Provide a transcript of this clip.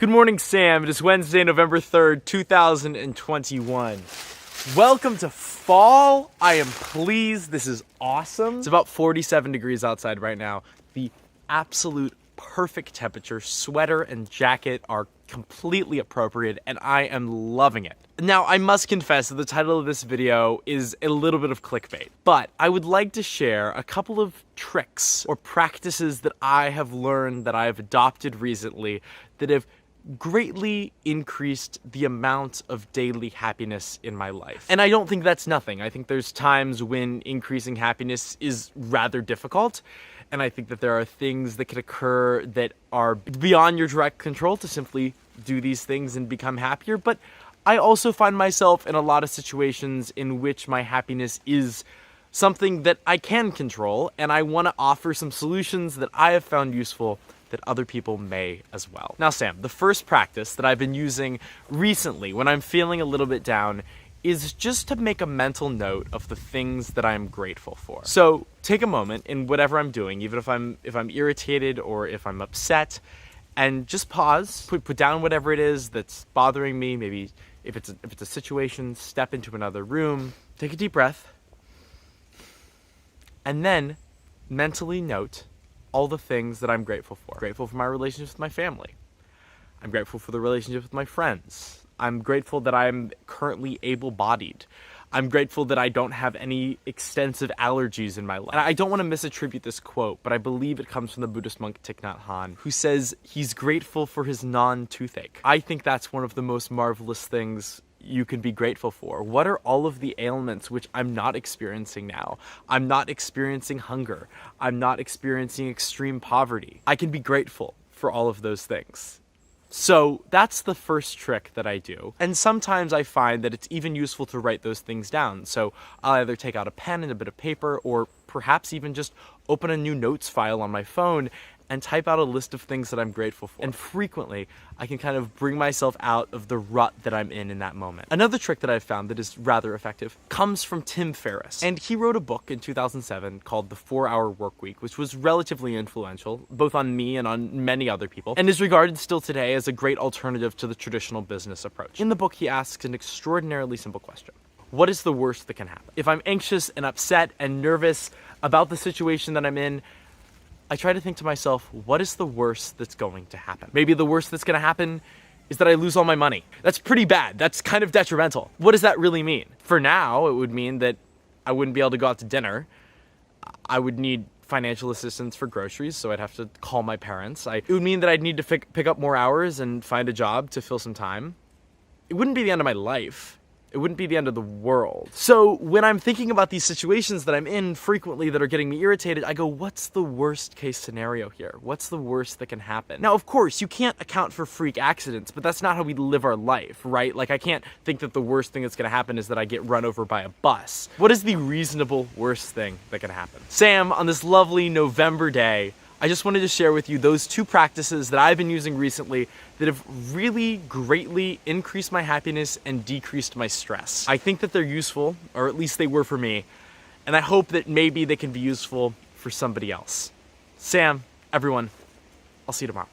Good morning, Sam. It is Wednesday, November 3rd, 2021. Welcome to fall. I am pleased. This is awesome. It's about 47 degrees outside right now. The absolute perfect temperature. Sweater and jacket are completely appropriate, and I am loving it. Now, I must confess that the title of this video is a little bit of clickbait, but I would like to share a couple of tricks or practices that I have learned that I have adopted recently that have greatly increased the amount of daily happiness in my life. And I don't think that's nothing. I think there's times when increasing happiness is rather difficult, and I think that there are things that could occur that are beyond your direct control to simply do these things and become happier. But I also find myself in a lot of situations in which my happiness is something that I can control, and I want to offer some solutions that I have found useful that other people may as well. Now, Sam, the first practice that I've been using recently when I'm feeling a little bit down is just to make a mental note of the things that I'm grateful for. So take a moment in whatever I'm doing, even if I'm irritated or if I'm upset, and just pause, put down whatever it is that's bothering me. Maybe if it's a situation, step into another room, take a deep breath, and then mentally note all the things that I'm grateful for. I'm grateful for my relationships with my family. I'm grateful for the relationship with my friends. I'm grateful that I'm currently able-bodied. I'm grateful that I don't have any extensive allergies in my life. And I don't want to misattribute this quote, but I believe it comes from the Buddhist monk Thich Nhat Hanh, who says he's grateful for his non-toothache. I think that's one of the most marvelous things you can be grateful for. What are all of the ailments which I'm not experiencing now? I'm not experiencing hunger. I'm not experiencing extreme poverty. I can be grateful for all of those things. So that's the first trick that I do. And sometimes I find that it's even useful to write those things down. So I'll either take out a pen and a bit of paper, or perhaps even just open a new notes file on my phone and type out a list of things that I'm grateful for. And frequently, I can kind of bring myself out of the rut that I'm in that moment. Another trick that I've found that is rather effective comes from Tim Ferriss. And he wrote a book in 2007 called The 4-Hour Workweek, which was relatively influential, both on me and on many other people, and is regarded still today as a great alternative to the traditional business approach. In the book, he asks an extraordinarily simple question. What is the worst that can happen? If I'm anxious and upset and nervous about the situation that I'm in, I try to think to myself, what is the worst that's going to happen? Maybe the worst that's going to happen is that I lose all my money. That's pretty bad. That's kind of detrimental. What does that really mean? For now, it would mean that I wouldn't be able to go out to dinner. I would need financial assistance for groceries, so I'd have to call my parents. It would mean that I'd need to pick up more hours and find a job to fill some time. It wouldn't be the end of my life. It wouldn't be the end of the world. So when I'm thinking about these situations that I'm in frequently that are getting me irritated, I go, what's the worst case scenario here? What's the worst that can happen? Now, of course, you can't account for freak accidents, but that's not how we live our life, right? Like, I can't think that the worst thing that's gonna happen is that I get run over by a bus. What is the reasonable worst thing that can happen? Sam, on this lovely November day, I just wanted to share with you those two practices that I've been using recently that have really greatly increased my happiness and decreased my stress. I think that they're useful, or at least they were for me, and I hope that maybe they can be useful for somebody else. Sam, everyone, I'll see you tomorrow.